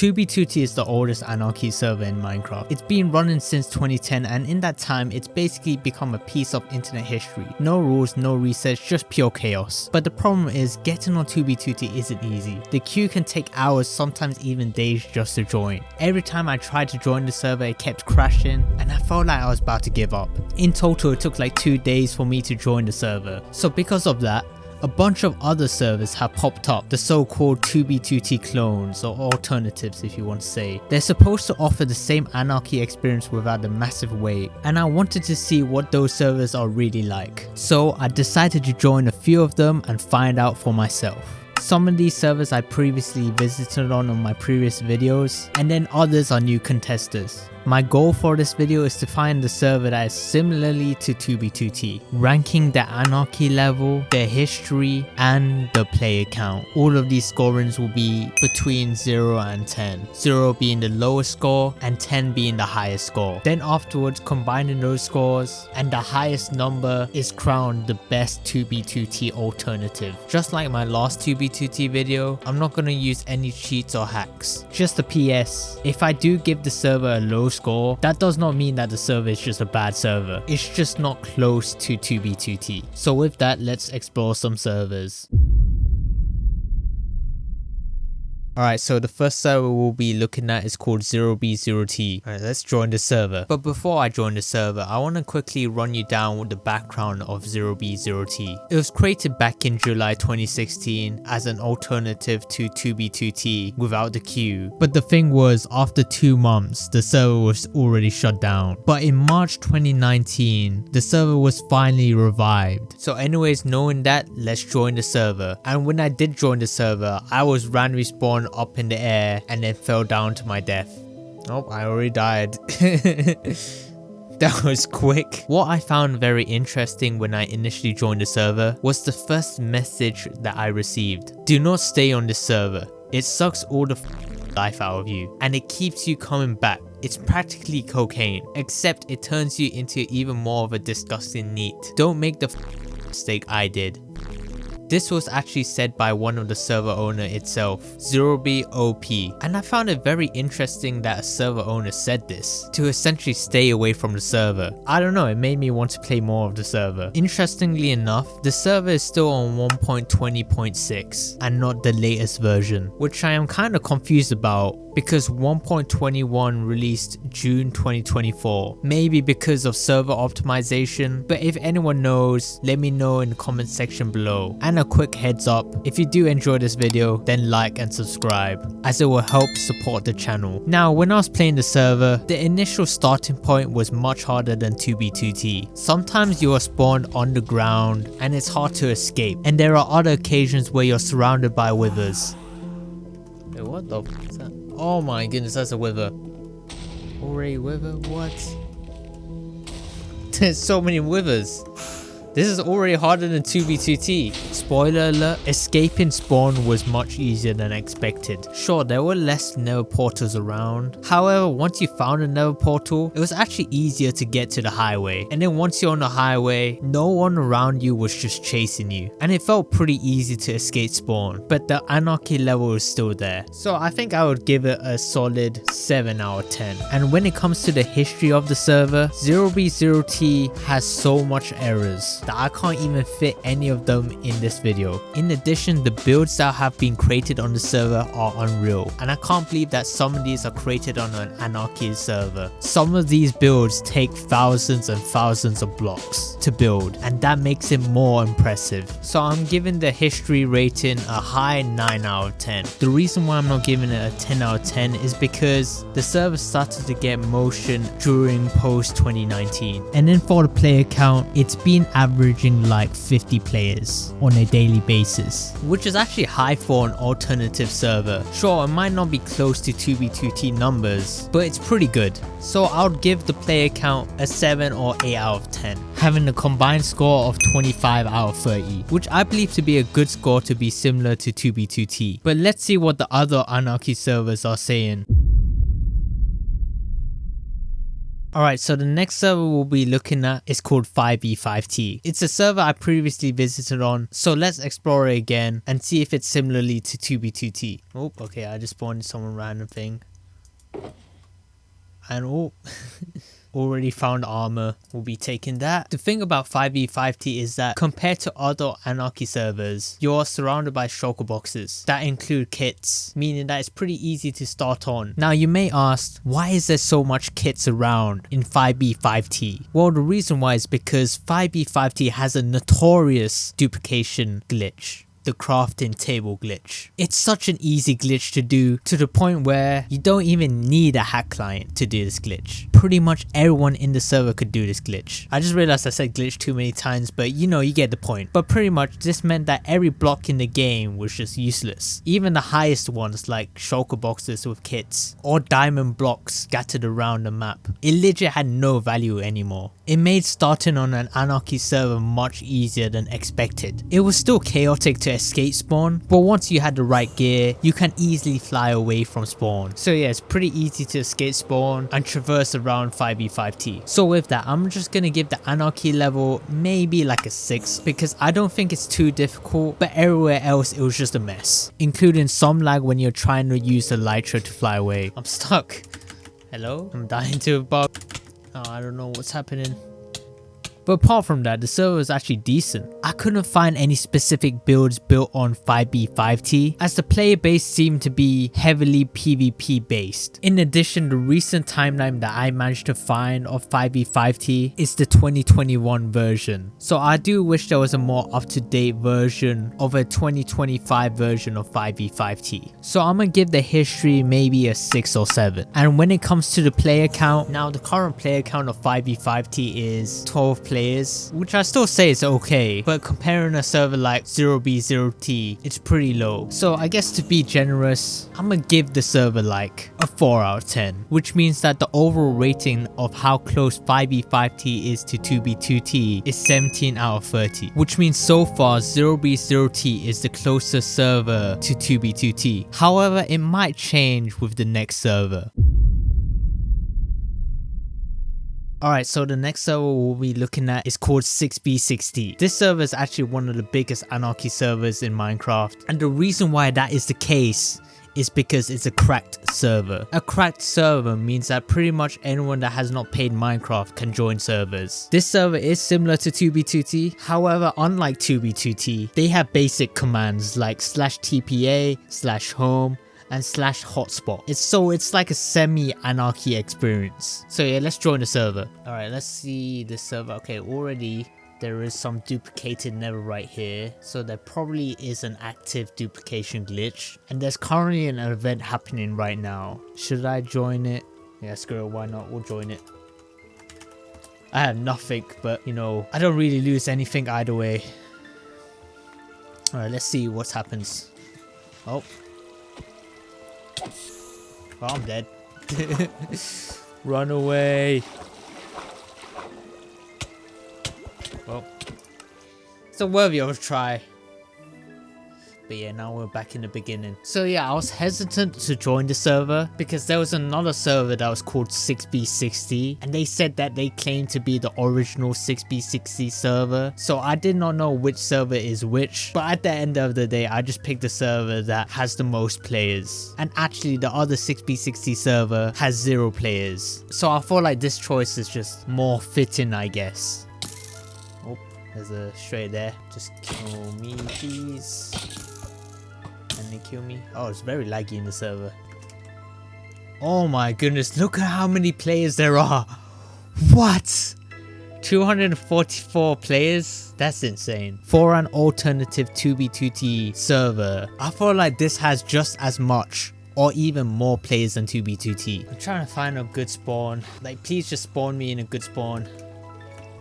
2b2t is the oldest Anarchy server in Minecraft. It's been running since 2010, and in that time it's basically become a piece of internet history. No rules, no research, just pure chaos. But the problem is getting on 2b2t isn't easy. The queue can take hours, sometimes even days just to join. Every time I tried to join the server it kept crashing and I felt like I was about to give up. In total it took like 2 days for me to join the server. So because of that, a bunch of other servers have popped up, the so-called 2b2t clones, or alternatives if you want to say. They're supposed to offer the same Anarchy experience without the massive wait, and I wanted to see what those servers are really like. So I decided to join a few of them and find out for myself. Some of these servers I previously visited on my previous videos, and then others are new contestants. My goal for this video is to find the server that is similarly to 2b2t, ranking the Anarchy level, their history, and the player count. All of these scorings will be between 0 and 10, 0 being the lowest score and 10 being the highest score. Then afterwards, combining those scores and the highest number is crowned the best 2b2t alternative. Just like my last 2b2t video, I'm not going to use any cheats or hacks. Just a PS, if I do give the server a low score, that does not mean that the server is just a bad server. It's just not close to 2b2t. So with that, let's explore some servers. Alright, so the first server we'll be looking at is called 0b0t. Alright, let's join the server. But before I join the server, I want to quickly run you down with the background of 0b0t. It was created back in July 2016 as an alternative to 2b2t without the queue. But the thing was, after 2 months, the server was already shut down. But in March 2019, the server was finally revived. So anyways, knowing that, let's join the server. And when I did join the server, I was randomly spawned up in the air and then fell down to my death. Oh, I already died. That was quick. What I found very interesting when I initially joined the server was the first message that I received. Do not stay on this server. It sucks all the life out of you and it keeps you coming back. It's practically cocaine, except it turns you into even more of a disgusting neat. Don't make the mistake I did. This was actually said by one of the server owner itself, 0BOP, and I found it very interesting that a server owner said this, to essentially stay away from the server. I don't know, it made me want to play more of the server. Interestingly enough, the server is still on 1.20.6 and not the latest version, which I am kind of confused about because 1.21 released June 2024, maybe because of server optimization, but if anyone knows, let me know in the comment section below. And a quick heads up, if you do enjoy this video, then like and subscribe, as it will help support the channel. Now, when I was playing the server, the initial starting point was much harder than 2b2t. Sometimes you are spawned on the ground and it's hard to escape, and there are other occasions where you're surrounded by withers. Wait, what the f is that? Oh my goodness, that's a wither. Already wither? What? There's so many withers. This is already harder than 2b2t. Spoiler alert, escaping spawn was much easier than expected. Sure, there were less nether portals around. However, once you found a nether portal, it was actually easier to get to the highway. And then once you're on the highway, no one around you was just chasing you. And it felt pretty easy to escape spawn. But the Anarchy level is still there. So I think I would give it a solid 7 out of 10. And when it comes to the history of the server, 0b0t has so much errors that I can't even fit any of them in this video. In addition, the builds that have been created on the server are unreal, and I can't believe that some of these are created on an Anarchy server. Some of these builds take thousands and thousands of blocks to build, and that makes it more impressive. So I'm giving the history rating a high 9 out of 10. The reason why I'm not giving it a 10 out of 10 is because the server started to get motion during post 2019, and then for the player count, it's been averaging like 50 players on a daily basis, which is actually high for an alternative server. Sure, it might not be close to 2b2t numbers, but it's pretty good. So I would give the player count a 7 or 8 out of 10, having a combined score of 25 out of 30, which I believe to be a good score to be similar to 2b2t. But let's see what the other Anarchy servers are saying. Alright, so the next server we'll be looking at is called 5v5t. It's a server I previously visited on, so let's explore it again and see if it's similarly to 2b2t. Oh, okay, I just spawned some random thing. And oh, already found armor. We'll be taking that. The thing about 5v5t is that compared to other Anarchy servers, you're surrounded by shulker boxes that include kits, meaning that it's pretty easy to start on. Now you may ask, why is there so much kits around in 5v5t? Well, the reason why is because 5v5t has a notorious duplication glitch. The crafting table glitch. It's such an easy glitch to do, to the point where you don't even need a hack client to do this glitch. Pretty much everyone in the server could do this glitch. I just realized I said glitch too many times, but you know, you get the point. But pretty much this meant that every block in the game was just useless. Even the highest ones like shulker boxes with kits or diamond blocks scattered around the map. It legit had no value anymore. It made starting on an Anarchy server much easier than expected. It was still chaotic to escape spawn, but once you had the right gear, you can easily fly away from spawn. So yeah, it's pretty easy to escape spawn and traverse around 5v5t. So with that, I'm just gonna give the Anarchy level maybe like a 6, because I don't think it's too difficult, but everywhere else it was just a mess, including some lag when you're trying to use the Elytra to fly away. I'm stuck. Hello? I'm dying to a bug. Oh, I don't know what's happening. But apart from that, the server was actually decent. I couldn't find any specific builds built on 5v5t, as the player base seemed to be heavily PvP based. In addition, the recent timeline that I managed to find of 5v5t is the 2021 version. So I do wish there was a more up-to-date version of a 2025 version of 5v5t. So I'm gonna give the history maybe a 6 or 7. And when it comes to the player count, now the current player count of 5v5t is 12 players, which I still say is okay, but comparing a server like 0b0t, it's pretty low. So I guess to be generous, I'm gonna give the server like a 4 out of 10, which means that the overall rating of how close 5v5t is to 2b2t is 17 out of 30, which means so far 0b0t is the closest server to 2b2t. However, it might change with the next server. Alright, so the next server we'll be looking at is called 6b60. This server is actually one of the biggest Anarchy servers in Minecraft, and the reason why that is the case is because it's a cracked server. A cracked server means that pretty much anyone that has not paid Minecraft can join servers. This server is similar to 2b2t, however unlike 2b2t, they have basic commands like /tpa, /home, and /hotspot. It's like a semi-Anarchy experience. So yeah, let's join the server. Alright, let's see the server. Okay, already there is some duplicated netherite here, so there probably is an active duplication glitch, and there's currently an event happening right now. Should I join it? Yeah, screw it, why not? We'll join it. I have nothing, but you know, I don't really lose anything either way. Alright, let's see what happens. Oh, I'm dead. Run away. Well, it's a worthy of a try. But yeah, now we're back in the beginning. So yeah, I was hesitant to join the server because there was another server that was called 6b60, and they said that they claimed to be the original 6b60 server. So I did not know which server is which, but at the end of the day, I just picked the server that has the most players. And actually the other 6b60 server has 0 players. So I feel like this choice is just more fitting, I guess. Oh, there's a straight there. Just kill me, please. Can they kill me? Oh, it's very laggy in the server. Oh my goodness, look at how many players there are. What? 244 players? That's insane. For an alternative 2b2t server, I feel like this has just as much or even more players than 2b2t. I'm trying to find a good spawn. Like, please just spawn me in a good spawn.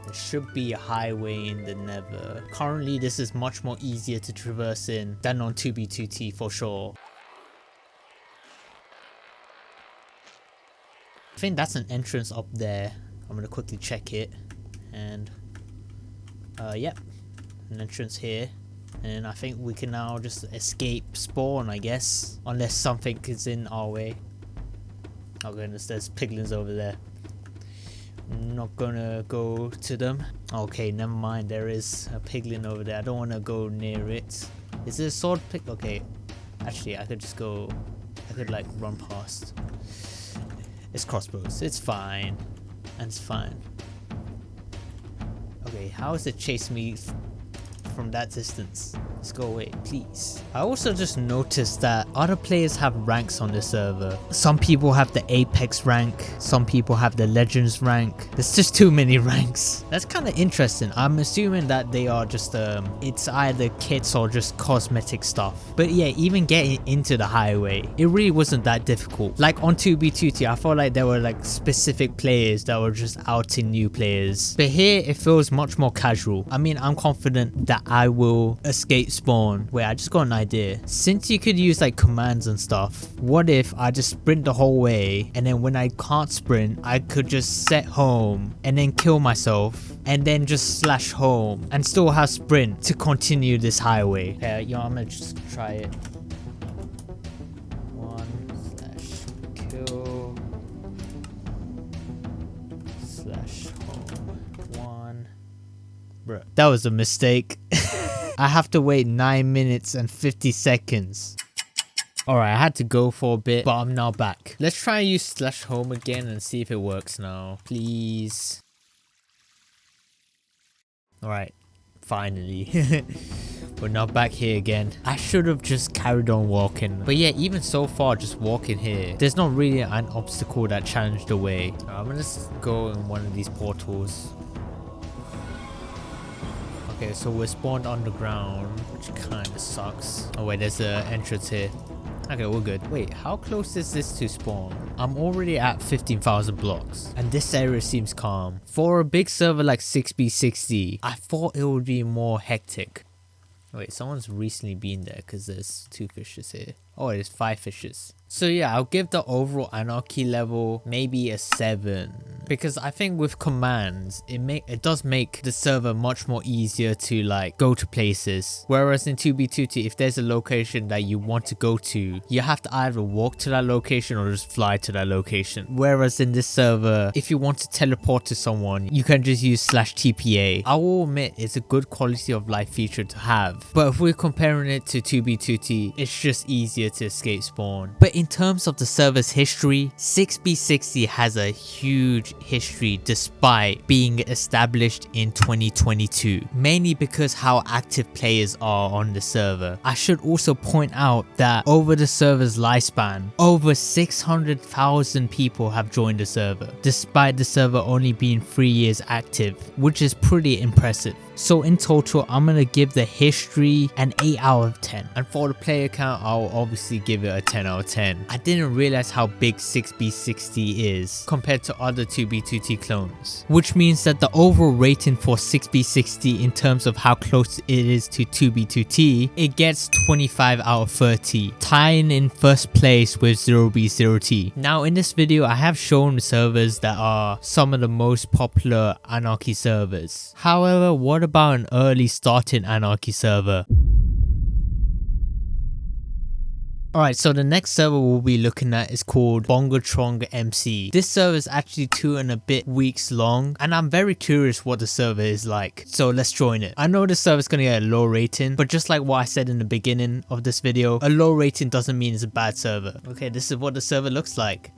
There should be a highway in the nether. Currently, this is much more easier to traverse in than on 2b2t for sure. I think that's an entrance up there. I'm gonna quickly check it. And yep, an entrance here. And I think we can now just escape spawn, I guess, unless something is in our way. Oh goodness, there's piglins over there. Not gonna go to them. Okay, never mind. There is a piglin over there. I don't want to go near it. Is it a sword pig? Okay. Actually, I could just go. I could like run past. It's crossbows. It's fine. And it's fine. Okay, how is it chasing me from that distance? Let's go away, please. I also just noticed that other players have ranks on the server. Some people have the Apex rank, some people have the Legends rank. There's just too many ranks. That's kind of interesting. I'm assuming that they are just it's either kits or just cosmetic stuff. But yeah, even getting into the highway, it really wasn't that difficult. Like on 2B2T, I felt like there were like specific players that were just outing new players. But here it feels much more casual. I mean, I'm confident that I will escape spawn. Wait, I just got an idea. Since you could use like commands and stuff, what if I just sprint the whole way, and then when I can't sprint, I could just set home and then kill myself and then just slash home and still have sprint to continue this highway. Okay, yo, I'm gonna just try it. 1/kill /home 1. Bruh, that was a mistake. I have to wait 9 minutes and 50 seconds. Alright, I had to go for a bit, but I'm now back. Let's try and use /home again and see if it works now. Please. Alright, finally. We're now back here again. I should have just carried on walking. But yeah, even so far, just walking here, there's not really an obstacle that challenged the way. I'm gonna just go in one of these portals. Okay, so we're spawned underground, which kind of sucks. Oh wait, there's an entrance here. Okay, we're good. Wait, how close is this to spawn? I'm already at 15,000 blocks, and this area seems calm. For a big server like 6B60, I thought it would be more hectic. Wait, someone's recently been there because there's 2 fishes here. Oh, there's 5 fishes. So yeah, I'll give the overall anarchy level maybe a 7. Because I think with commands, it does make the server much more easier to like go to places. Whereas in 2B2T, if there's a location that you want to go to, you have to either walk to that location or just fly to that location. Whereas in this server, if you want to teleport to someone, you can just use /TPA. I will admit it's a good quality of life feature to have. But if we're comparing it to 2B2T, it's just easier to escape spawn. But in terms of the server's history, 6B60 has a huge history despite being established in 2022, mainly because how active players are on the server. I should also point out that over the server's lifespan, over 600,000 people have joined the server, despite the server only being 3 years active, which is pretty impressive. So in total, I'm gonna give the history an 8 out of 10. And for the player count, I'll obviously give it a 10 out of 10. I didn't realize how big 6B60 is compared to other 2B2T clones. Which means that the overall rating for 6B60 in terms of how close it is to 2B2T, it gets 25 out of 30, tying in first place with 0B0T. Now in this video, I have shown servers that are some of the most popular Anarchy servers. However, what about an early starting Anarchy server? Alright, so the next server we'll be looking at is called Bong Trong MC. This server is actually 2 and a bit weeks long, and I'm very curious what the server is like. So let's join it. I know this server is going to get a low rating, but just like what I said in the beginning of this video, a low rating doesn't mean it's a bad server. Okay, this is what the server looks like.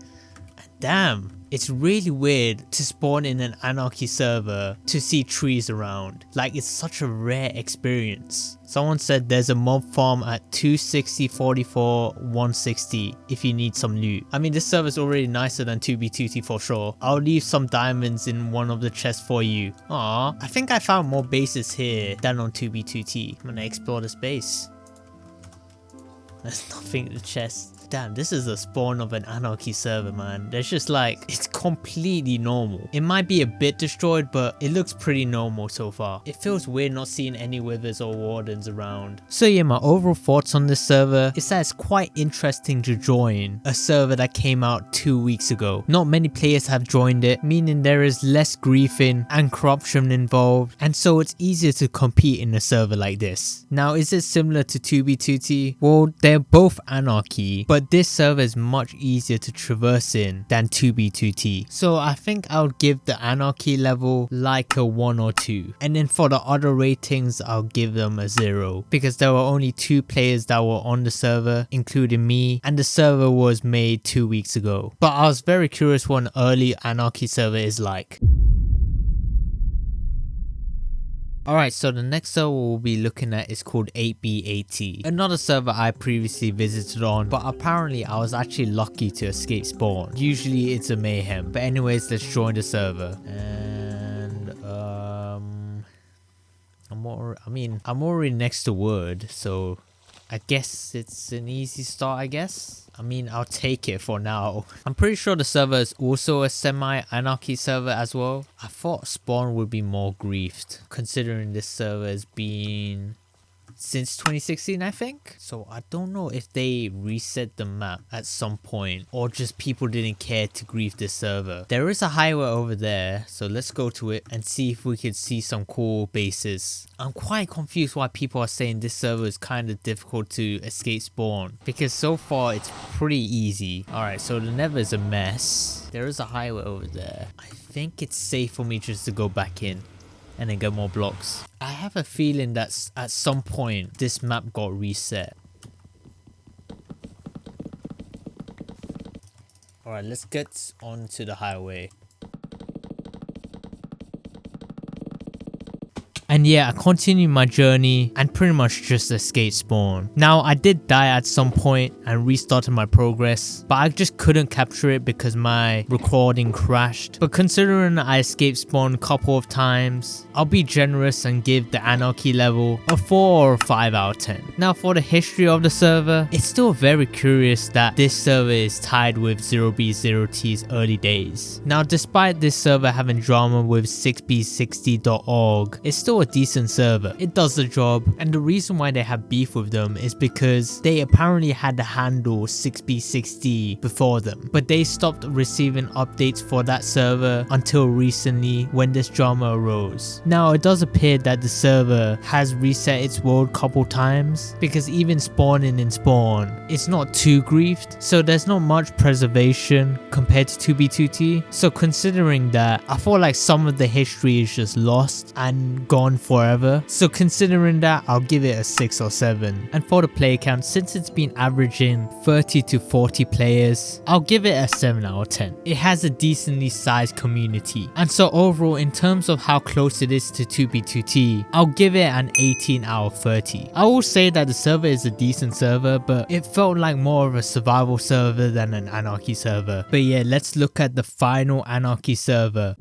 Damn, it's really weird to spawn in an Anarchy server to see trees around. Like, it's such a rare experience. Someone said there's a mob farm at 260, 44, 160 if you need some loot. I mean, this server is already nicer than 2B2T for sure. I'll leave some diamonds in one of the chests for you. Aw, I think I found more bases here than on 2B2T. I'm gonna explore this base. There's nothing in the chest. Damn, this is the spawn of an Anarchy server, man. There's just like, it's completely normal. It might be a bit destroyed, but it looks pretty normal so far. It feels weird not seeing any withers or wardens around. So yeah, my overall thoughts on this server is that it's quite interesting to join a server that came out 2 weeks ago. Not many players have joined it, meaning there is less griefing and corruption involved, and so it's easier to compete in a server like this. Now, is it similar to 2B2T? Well, they're both Anarchy, but but this server is much easier to traverse in than 2B2T. So I think I'll give the Anarchy level like a 1 or 2. And then for the other ratings, I'll give them a 0 because there were only 2 players that were on the server, including me, and the server was made 2 weeks ago. But I was very curious what an early Anarchy server is like. Alright, so the next server we'll be looking at is called 8B80, another server I previously visited on, but apparently I was actually lucky to escape spawn. Usually it's a mayhem, but anyways, let's join the server. And I'm already next to Word, so I guess it's an easy start, I guess. I mean, I'll take it for now. I'm pretty sure the server is also a semi-anarchy server as well. I thought spawn would be more griefed, considering this server has been since 2016, I think. So I don't know if they reset the map at some point or just people didn't care to grief this server. There is a highway over there, so let's go to it and see if we could see some cool bases. I'm quite confused why people are saying this server is kind of difficult to escape spawn, because so far it's pretty easy. Alright, so the nether is a mess. There is a highway over there. I think it's safe for me just to go back in and then get more blocks. I have a feeling that at some point this map got reset. Alright, let's get on to the highway. And yeah, I continued my journey and pretty much just escaped spawn. Now, I did die at some point and restarted my progress, but I just couldn't capture it because my recording crashed. But considering I escaped spawn a couple of times, I'll be generous and give the Anarchy level a 4 or 5 out of 10. Now, for the history of the server, it's still very curious that this server is tied with 0B0T's early days. Now, despite this server having drama with 6B60.org, it's still a decent server. It does the job, and the reason why they have beef with them is because they apparently had the handle 6B60 before them, but they stopped receiving updates for that server until recently when this drama arose. Now, it does appear that the server has reset its world a couple times, because even spawning in spawn, it's not too griefed, so there's not much preservation compared to 2B2T. So considering that, I feel like some of the history is just lost and gone forever. So considering that, I'll give it a 6 or 7. And for the player count, since it's been averaging 30 to 40 players, I'll give it a 7 out of 10. It has a decently sized community. And so overall, in terms of how close it is to 2B2T, I'll give it an 18 out of 30. I will say that the server is a decent server, but it felt like more of a survival server than an Anarchy server. But yeah, let's look at the final Anarchy server.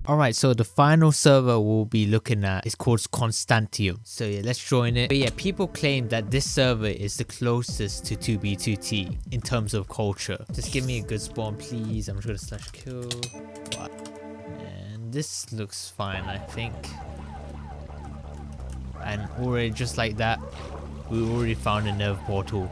Alright, so the final server we'll be looking at is called Constantium. So yeah, let's join it. But yeah, people claim that this server is the closest to 2B2T in terms of culture. Just give me a good spawn, please. I'm just gonna /kill. And this looks fine, I think. And already, just like that, we already found a nether portal.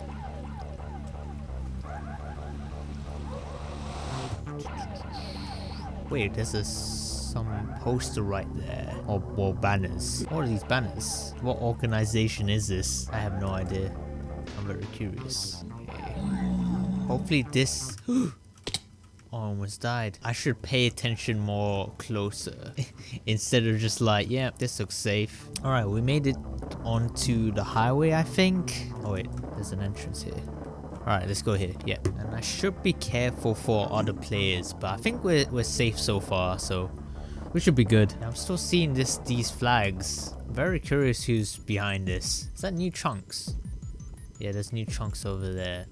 Wait, there's some poster right there, or banners. What are these banners? What organization is this? I have no idea. I'm very curious. Okay. Hopefully this oh, I almost died. I should pay attention more closer instead of just like, yeah, this looks safe. All right, we made it onto the highway, I think. Oh wait, there's an entrance here. Alright, let's go here. Yeah, and I should be careful for other players, but I think we're safe so far, so we should be good. I'm still seeing these flags. I'm very curious who's behind this. Is that new chunks? Yeah, there's new chunks over there.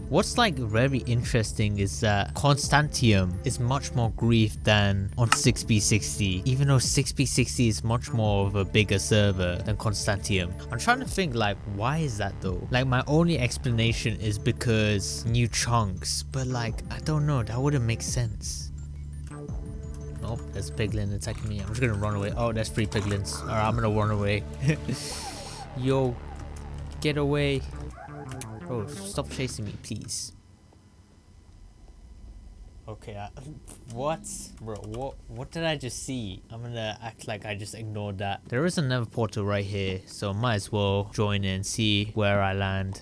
What's like very interesting is that Constantium is much more grief than on 6B60, even though 6B60 is much more of a bigger server than Constantium. I'm trying to think like, why is that though? Like my only explanation is because new chunks, but like, I don't know, that wouldn't make sense. Oh, there's a piglin attacking me. I'm just gonna run away. Oh, there's 3 piglins. Alright, I'm gonna run away. Yo, get away. Oh, stop chasing me, please. Okay, what? Bro, what did I just see? I'm gonna act like I just ignored that. There is another portal right here, so might as well join in and see where I land.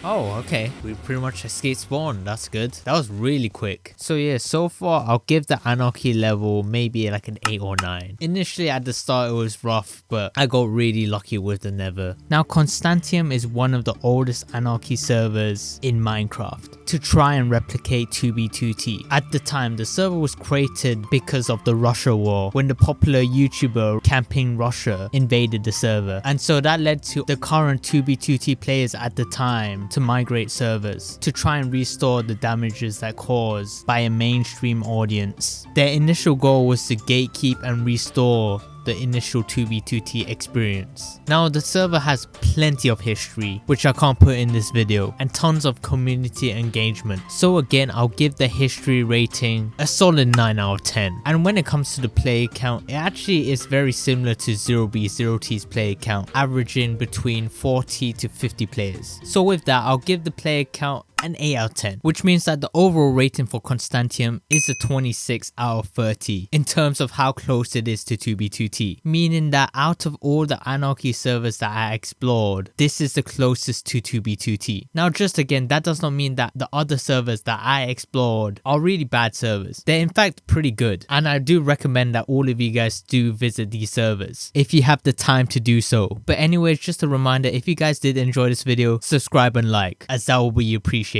Oh, okay. We pretty much escaped spawn. That's good. That was really quick. So yeah, so far I'll give the Anarchy level maybe like an 8 or 9. Initially at the start it was rough, but I got really lucky with the nether. Now Constantium is one of the oldest Anarchy servers in Minecraft to try and replicate 2b2t. At the time, the server was created because of the Russia war, when the popular YouTuber Camping Russia invaded the server, and so that led to the current 2b2t players at the time to migrate servers to try and restore the damages that caused by a mainstream audience. Their initial goal was to gatekeep and restore the initial 2b2t experience. Now the server has plenty of history, which I can't put in this video, and tons of community engagement. So again, I'll give the history rating a solid 9 out of 10. And when it comes to the player count, it actually is very similar to 0b0t's player count, averaging between 40 to 50 players. So with that, I'll give the player count an 8 out of 10, which means that the overall rating for Constantium is a 26 out of 30 in terms of how close it is to 2b2t, meaning that out of all the Anarchy servers that I explored, this is the closest to 2b2t. Now just again, that does not mean that the other servers that I explored are really bad servers. They're in fact pretty good, and I do recommend that all of you guys do visit these servers if you have the time to do so. But anyways, just a reminder, if you guys did enjoy this video, subscribe and like, as that will be appreciated.